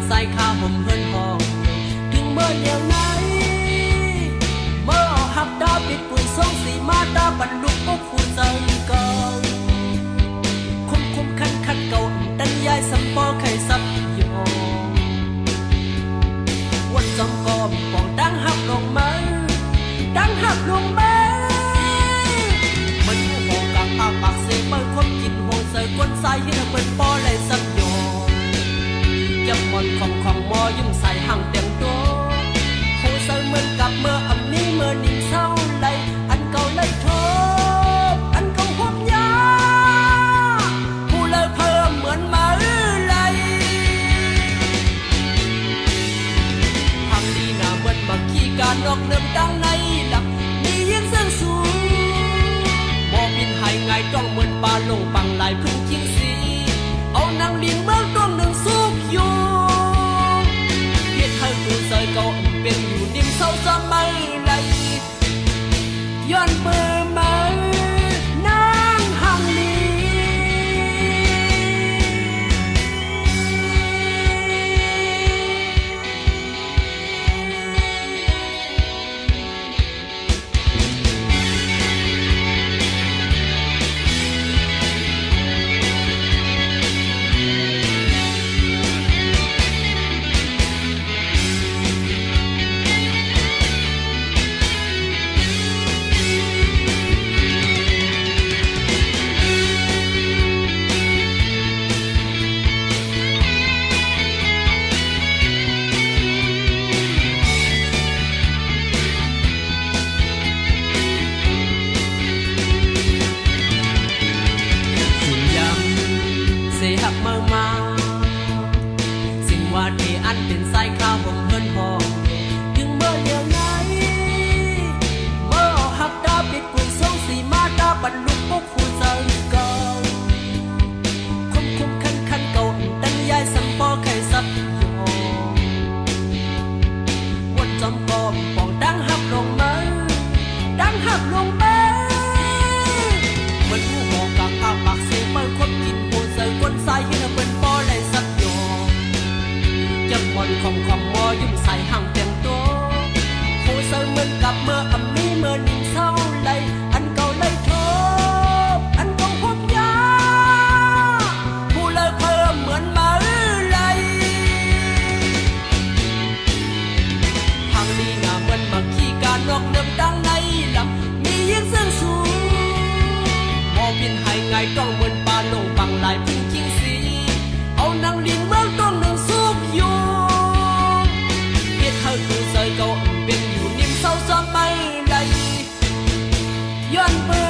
สายข้าผมเพื่อนห้องถึงเมื่อเดียวไหนเมื่อหักดาปิดปุ๋ยส่งสีมาตาบรรลุก็คู่ใจเก่าคุ้มคันเก่าตันยายสัมปอไข่ซับยองวันจอมกอมปองดังหักลงมาดังหักลงมามันผู้หอกกลางอาปากเสเปิดความกินโหใส่ก้นสายให้เปิดปอไหลสับยองยับมอนของมอยุ่งใส่ห่างเตียงตัวผู้ใส่เหมือนกับเมื่ออันนี้เมื่อนิ่งเศร้าไหลอันเก่าไหลโทษอันเก่าความยาผู้เลยเพิ่มเหมือนมาไหลทางนี้น่าเหมือนมาขี้การนอกเดิมดังในหลักมียิ่งเสื่องสูงบ่บินหายไงต้องเหมือนปลาลงปังลายพึ่งทิ้งสีเอานางดินเมืองตัวหนึ่งสุกอยู่เพียรให้ผู้ใส่เก่าเป็นอยู่นิ่มเศร้าสมัยไหลย้อนเบอร์มานางหังลีหักมาสิ่งว่าที่อันเป็นสายข้าวผมเพื่อนห้องถึงเมื่อเดียวไหนเมื่อหักดาปิดปุ๋ยส่งสีมาตาบรรลุปุ๊บผู้ใจเก่าคุ้มคันเก่าตั้งยายสัมปอไข่ซับยองวันจอมกอมปองดังหักลงมาดังหักลงมามันผู้หอกกลางอาปากเสียเปิดความกินใส่ก้นสายให้เปิ้นปอไหลสักยองจับมอนของมอยุ่งใส่ห่างเตียงตัวผู้ใส่เหมือนกับเมื่ออันนี้เมื่อนิ่งเศร้าไหลอันเก่าไหลโทษอันเก่าความยาผู้เลยเพิ่มเหมือนมาไหลทางนี้น่าเหมือนมาขี้การนอกเดิมดังในลำมียิ่งเสื่องสูงมอบินหายไงต้องเหมือนปลาลงปังลายพึ่งทิ้งสีเอานางลิงเมืองต้องหนึ่งสุกอยู่เพียรให้ผู้ใส่เก่าเป็นอยู่นิ่มเศร้าสมัยไหลย้อนเบอ